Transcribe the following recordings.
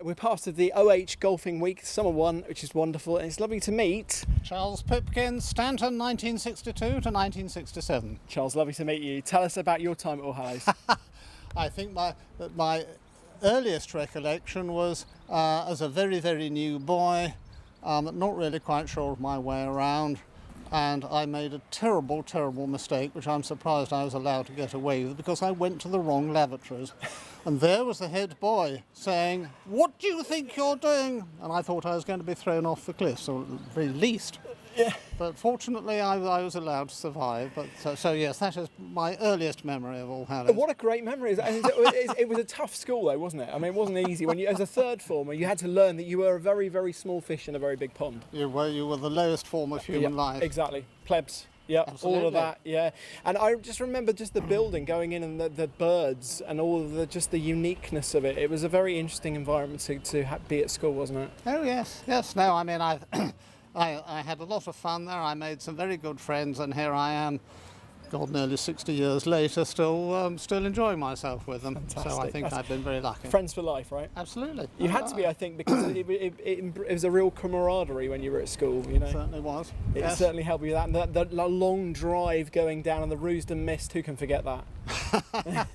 we're part of the OH Golfing Week Summer 1, which is wonderful, and it's lovely to meet Charles Pipkin, Stanton, 1962 to 1967. Charles. Lovely to meet you. Tell us about your time at All Hallows. I think my earliest recollection was as a very, very new boy, not really quite sure of my way around, and I made a terrible, terrible mistake, which I'm surprised I was allowed to get away with, because I went to the wrong lavatories. And there was the head boy saying, "What do you think you're doing?" And I thought I was going to be thrown off the cliffs, or at the very least. Yeah. But fortunately, I was allowed to survive. But so yes, that is my earliest memory of All Hallows. What a great memory. It was a tough school though, wasn't it? I mean, it wasn't easy. When you, as a third former, you had to learn that you were a very, very small fish in a very big pond. You were the lowest form of human life. Exactly. Plebs. Yeah, Absolutely. all of that, yeah. And I just remember just the building, going in, and the birds and all of the uniqueness of it. It was a very interesting environment to be at school, wasn't it? Oh yes, yes. No, I mean I had a lot of fun there. I made some very good friends, and here I am, God, nearly 60 years later, still enjoying myself with them. Fantastic. So I think I've been very lucky. Friends for life, right? Absolutely. You had to be, I think, because it was a real camaraderie when you were at school, you know. It certainly was. It Yes. certainly helped you with that. And the long drive going down on the Roosden Mist, who can forget that?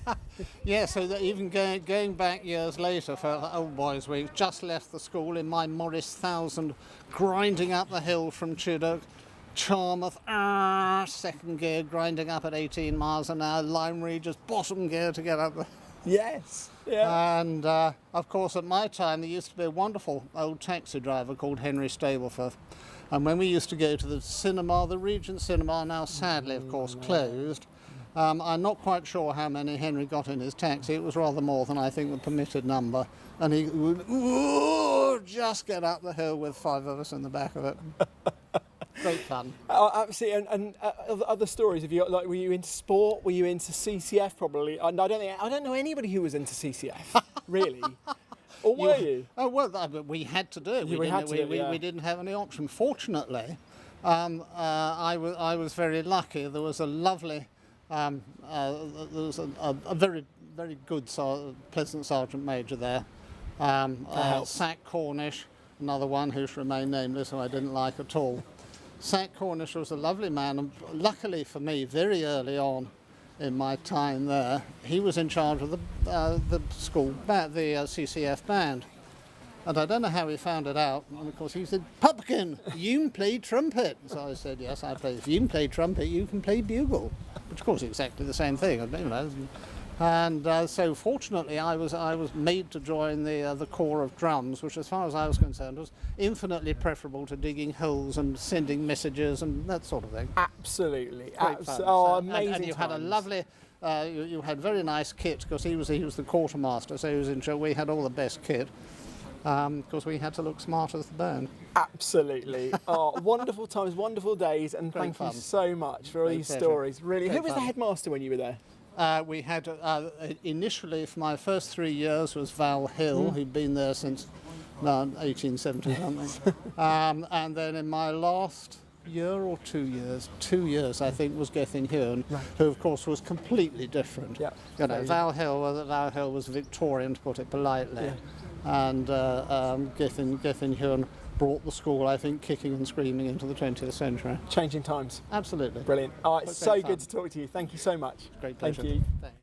Yeah, so that even going back years later for the Old Boys Week, just left the school in my Morris 1000, grinding up the hill from Chiddock, Charmouth, second gear, grinding up at 18 miles an hour, Lyme Regis, bottom gear to get up there. Yes. Yeah. And of course, at my time, there used to be a wonderful old taxi driver called Henry Stableford. And when we used to go to the cinema, the Regent Cinema, now sadly, of course, closed. I'm not quite sure how many Henry got in his taxi. It was rather more than I think the permitted number. And he would just get up the hill with 5 of us in the back of it. Great fun. Absolutely. And other stories? Were you into sport? Were you into CCF? Probably. I don't know anybody who was into CCF. Really. Or were you? Oh well, we had to do it. We didn't have any option. Fortunately, I was very lucky. There was a lovely, there was a very, very good, pleasant sergeant major there. Sack Cornish, another one who's remained nameless, who I didn't like at all. Sack Cornish was a lovely man, and luckily for me, very early on in my time there, he was in charge of the school band, the CCF band. And I don't know how he found it out, and of course he said, "Pipkin, you can play trumpet." So I said, "Yes, I play. If you can play trumpet, you can play bugle," which of course is exactly the same thing, you know. And so fortunately I was made to join the corps of drums, which as far as I was concerned was infinitely preferable to digging holes and sending messages and that sort of thing. Absolutely. Great fun. Oh, amazing. And you had a lovely, you had very nice kit, because he was the quartermaster, so he was in charge. We had all the best kit, because we had to look smart as the band. Absolutely. Oh, wonderful times, wonderful days, and thank you so much for all these stories. Really. Who was the headmaster when you were there? We had, initially, for my first 3 years, was Val Hill, who'd been there since 1870 something. And then in my last year or 2 years, I think, was Gethin Hewn, who of course was completely different. Yeah. You know, Val Hill was Victorian, to put it politely, and Gethin Hewn brought the school, I think, kicking and screaming into the 20th century. Changing times. Absolutely. Brilliant. All right, But so great fun. good to talk to you. Thank you so much. Great pleasure. Thank you. Thanks.